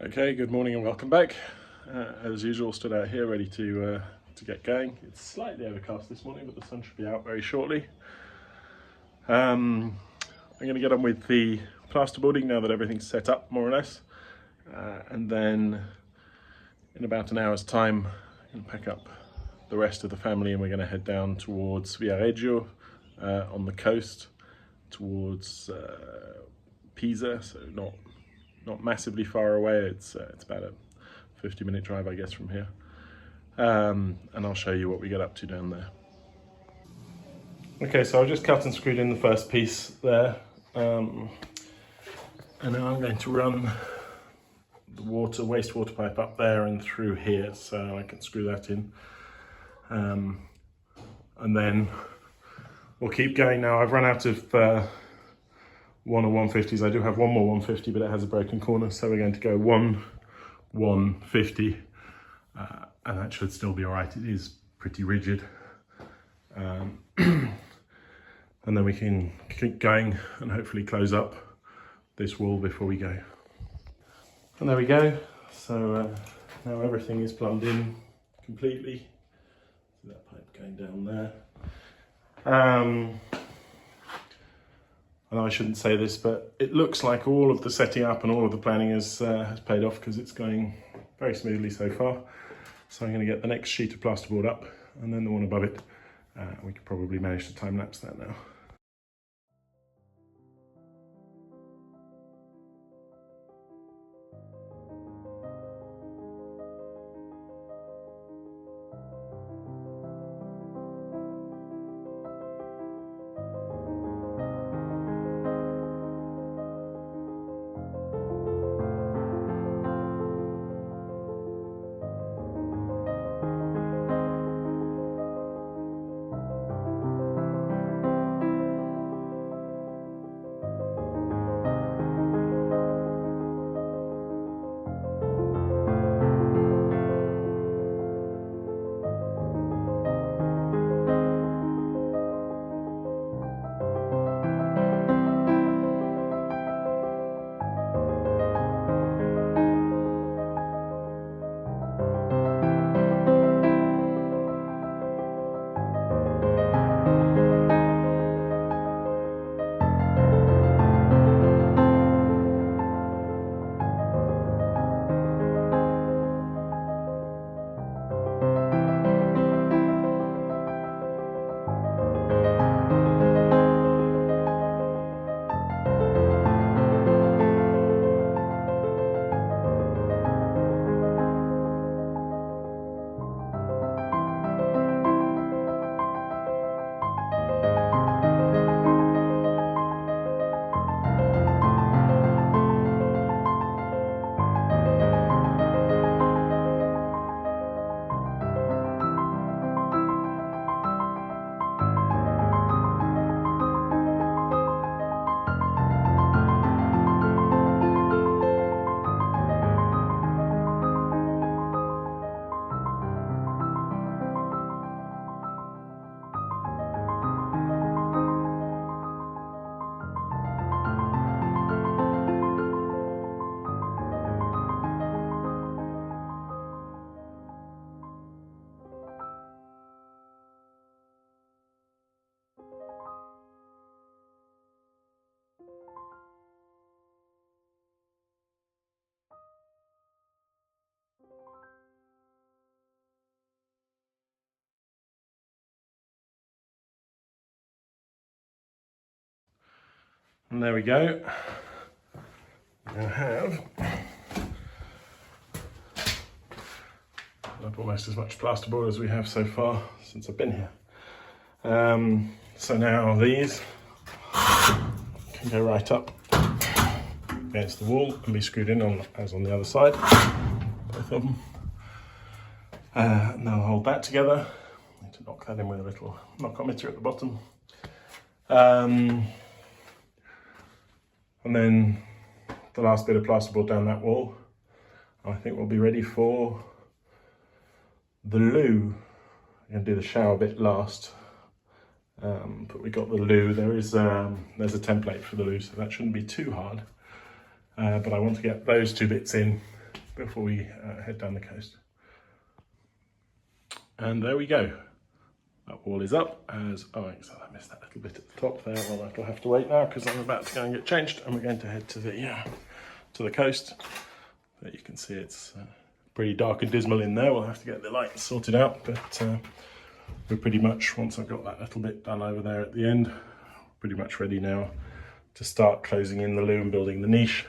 Okay, good morning and welcome back. As usual, stood out here ready to get going. It's slightly overcast this morning, but the sun should be out very shortly. I'm going to get on with the plasterboarding now that everything's set up, more or less. And then in about an hour's time, I'm going to pack up the rest of the family and we're going to head down towards Viareggio on the coast, towards Pisa, so not massively far away. It's about a 50-minute drive, I guess, from here. And I'll show you what we get up to down there. Okay, so I've just cut and screwed in the first piece there. And now I'm going to run the wastewater pipe up there and through here, so I can screw that in. And then we'll keep going now. I've run out of one or 150s. I do have one more 150, but it has a broken corner, so we're going to go 150, and that should still be all right. It is pretty rigid. And then we can keep going and hopefully close up this wall before we go. And there we go. So now everything is plumbed in completely. So that pipe going down there. I know I shouldn't say this, but it looks like all of the setting up and all of the planning has paid off, because it's going very smoothly so far. So I'm going to get the next sheet of plasterboard up and then the one above it. We could probably manage to time lapse that now. And there we go. We now have almost as much plasterboard as we have so far since I've been here. So now these can go right up against the wall and be screwed in as on the other side, both of them. And I'll hold that together. I need to knock that in with a little knock-o-meter at the bottom. And then the last bit of plasterboard down that wall, I think we'll be ready for the loo. I'm going to do the shower bit last, but we got the loo. There's a template for the loo, so that shouldn't be too hard. But I want to get those two bits in before we head down the coast. And there we go. That wall is up as, oh, so I missed that little bit at the top there. Well, that'll have to wait now because I'm about to go and get changed, and we're going to head to the coast. But you can see it's pretty dark and dismal in there. We'll have to get the lights sorted out, but we're pretty much, once I've got that little bit done over there at the end, pretty much ready now to start closing in the loo and building the niche.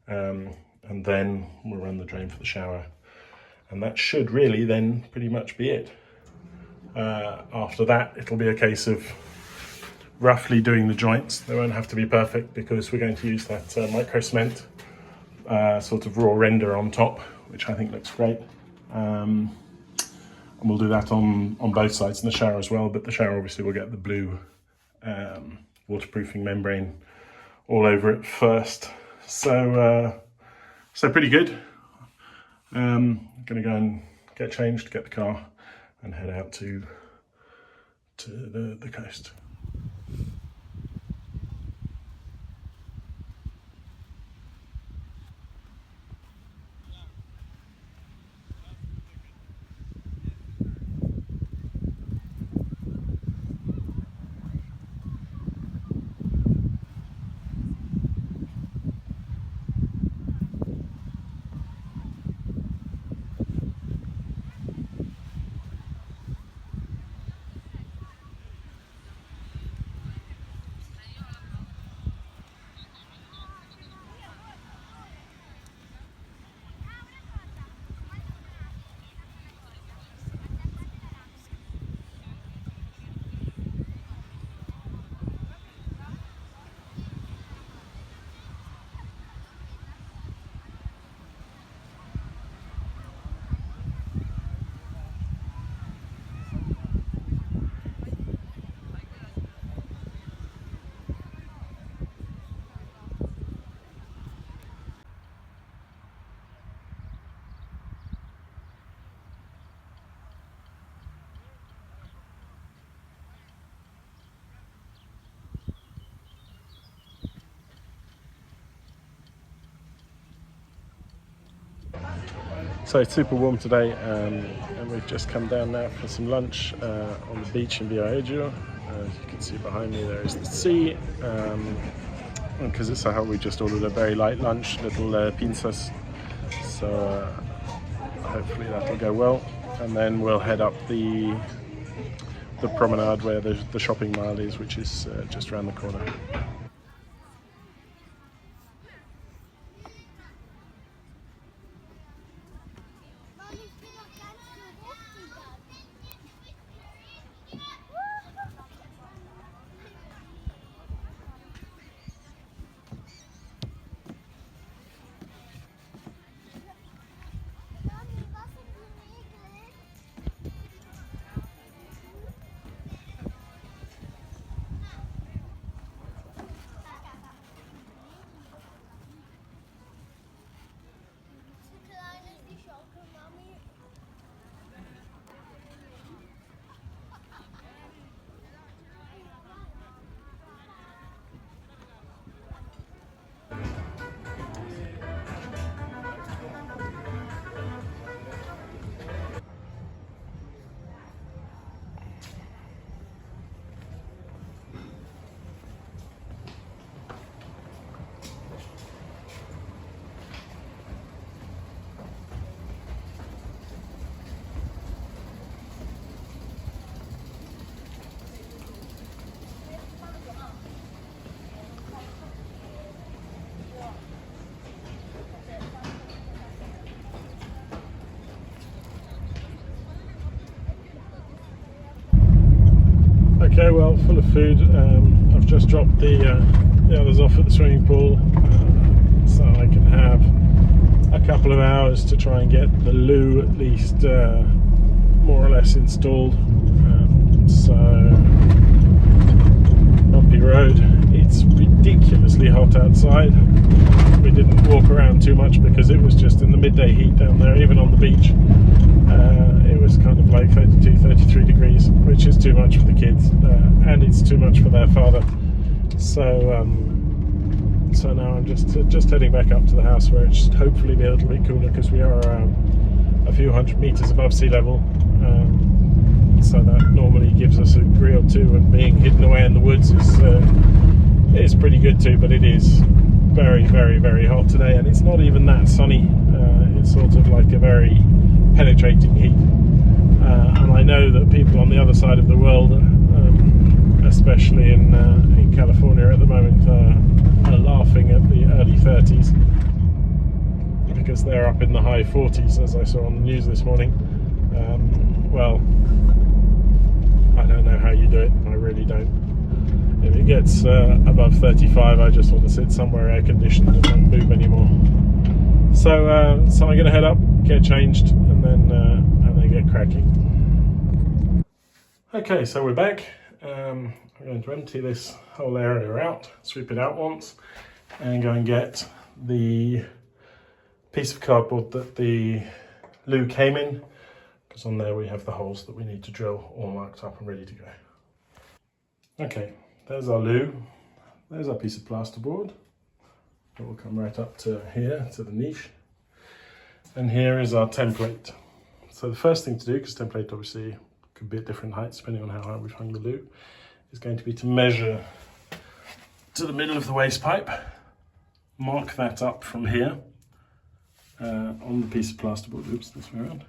And then we'll run the drain for the shower. And that should really then pretty much be it. After that, it'll be a case of roughly doing the joints. They won't have to be perfect because we're going to use that micro cement sort of raw render on top, which I think looks great. And we'll do that on both sides in the shower as well, but the shower obviously will get the blue waterproofing membrane all over it first. So pretty good. I'm gonna go and get changed, get the car, and head out to the coast. So it's super warm today, and we've just come down now for some lunch on the beach in Viareggio. As you can see behind me, there is the sea. Because it's a we just ordered a very light lunch, little pinzas. So hopefully that'll go well, and then we'll head up the promenade where the shopping mall is, which is just around the corner. Okay, well, full of food. I've just dropped the others off at the swimming pool, so I can have a couple of hours to try and get the loo at least more or less installed. So, bumpy road. It's ridiculously hot outside. We didn't walk around too much because it was just in the midday heat down there, even on the beach. It was kind of like 32, 33 degrees, which is too much for the kids, and it's too much for their father. So So now I'm just heading back up to the house, where it should hopefully be a little bit cooler, because we are a few hundred meters above sea level. So that normally gives us a degree or two, and being hidden away in the woods is pretty good too. But it is very, very, very hot today, and it's not even that sunny. It's sort of like a very penetrating heat, and I know that people on the other side of the world, especially in California at the moment, are laughing at the early 30s, because they're up in the high 40s, as I saw on the news this morning. Well, I don't know how you do it. I really don't. If it gets above 35, I just want to sit somewhere air conditioned and not move anymore. So I'm going to head up, get changed, and then get cracking. Okay, so we're back. I'm going to empty this whole area out, sweep it out once, and go and get the piece of cardboard that the loo came in, because on there we have the holes that we need to drill all marked up and ready to go. Okay, there's our loo. There's our piece of plasterboard. It will come right up to here, to the niche. And here is our template. So the first thing to do, because template obviously could be at different heights depending on how high we've hung the loo, is going to be to measure to the middle of the waste pipe, mark that up from here on the piece of plasterboard, oops, this way around,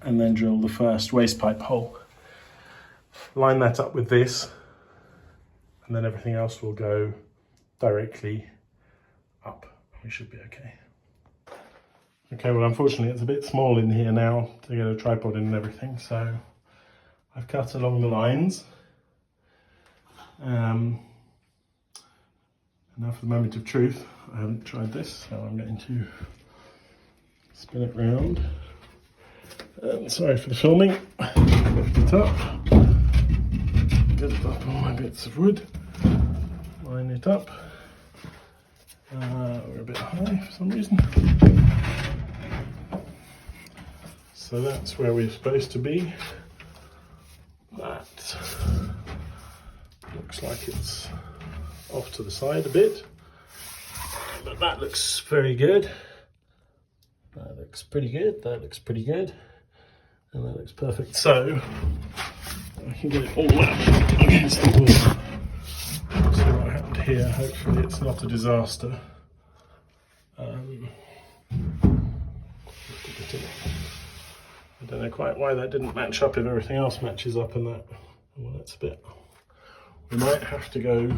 and then drill the first waste pipe hole. Line that up with this, and then everything else will go directly up. We should be okay. Okay, well unfortunately it's a bit small in here now to get a tripod in and everything, so I've cut along the lines. And now for the moment of truth, I haven't tried this, so I'm going to spin it round. Sorry for the filming. Lift it up, get it up on my bits of wood, line it up. We're a bit high for some reason. So that's where we're supposed to be. That looks like it's off to the side a bit, but that looks very good. That looks pretty good, that looks pretty good, and that looks perfect. So I can get it all up against the wall. See what happened here. Hopefully it's not a disaster. I don't know quite why that didn't match up if everything else matches up, and that, well, that's a bit. We might have to go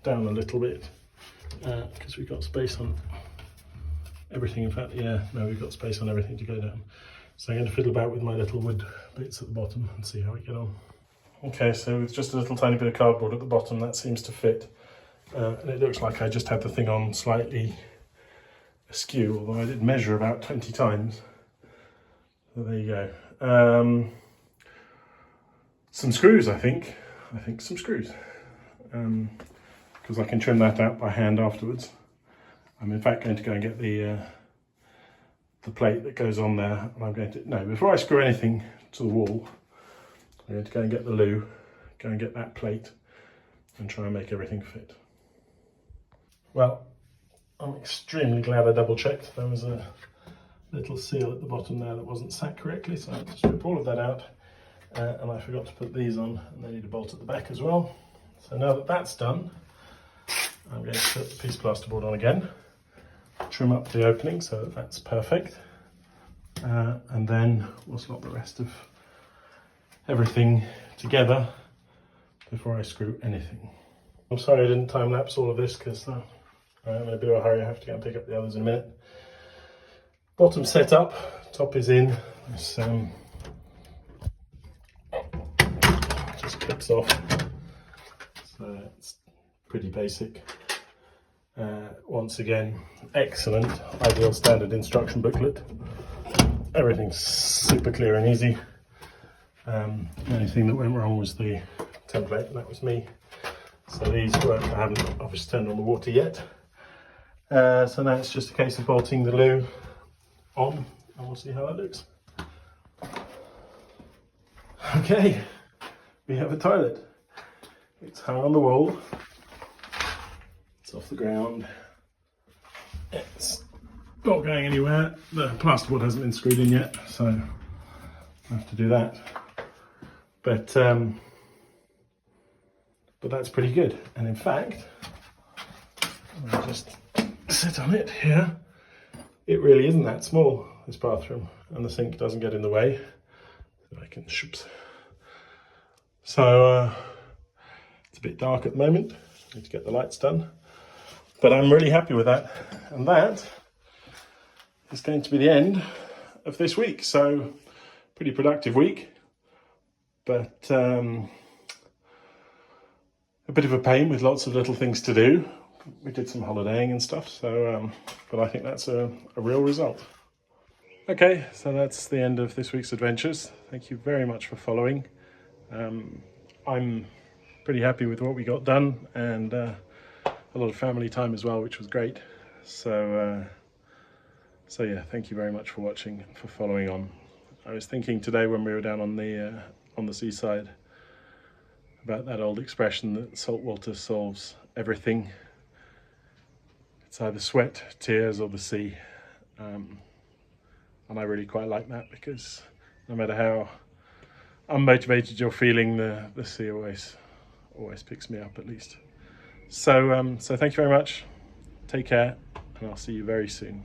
down a little bit because we've got space on everything. In fact, yeah, no, we've got space on everything to go down. So I'm going to fiddle about with my little wood bits at the bottom and see how we get on. Okay, so with just a little tiny bit of cardboard at the bottom, that seems to fit. And it looks like I just had the thing on slightly askew, although I did measure about 20 times. So there you go. Some screws, I think some screws. Because I can trim that out by hand afterwards. I'm in fact going to go and get the plate that goes on there, and I'm going to, no, before I screw anything to the wall, I'm going to go and get the loo, go and get that plate, and try and make everything fit. Well, I'm extremely glad I double checked. There was a little seal at the bottom there that wasn't sat correctly, so I had to strip all of that out, and I forgot to put these on, and they need a bolt at the back as well. So now that that's done, I'm going to put the piece of plasterboard on again, trim up the opening so that that's perfect, and then we'll slot the rest of everything together before I screw anything. I'm sorry I didn't time lapse all of this because I'm in a bit of a hurry. I have to go and pick up the others in a minute. Bottom set up, top is in. This just clips off, so it's pretty basic. Once again, excellent, ideal standard instruction booklet. Everything's super clear and easy. The only thing that went wrong was the template, and that was me. So these work. I haven't obviously turned on the water yet. So now it's just a case of bolting the loo on, and we'll see how that looks. Okay, we have a toilet. It's hung on the wall. It's off the ground. It's not going anywhere. The plasterboard hasn't been screwed in yet, so I have to do that. But that's pretty good. And in fact, I'll just sit on it here. It really isn't that small, this bathroom, and the sink doesn't get in the way. So I can, So it's a bit dark at the moment. Need to get the lights done, but I'm really happy with that. And that is going to be the end of this week. So pretty productive week, but a bit of a pain with lots of little things to do. We did some holidaying and stuff, so but I think that's a real result. Okay, so that's the end of this week's adventures. Thank you very much for following. I'm pretty happy with what we got done, and a lot of family time as well, which was great. So yeah, thank you very much for watching and for following on. I was thinking today when we were down on the seaside about that old expression that salt water solves everything. It's either sweat, tears, or the sea. And I really quite like that, because no matter how unmotivated you're feeling, the sea always picks me up, at least. So thank you very much. Take care, and I'll see you very soon.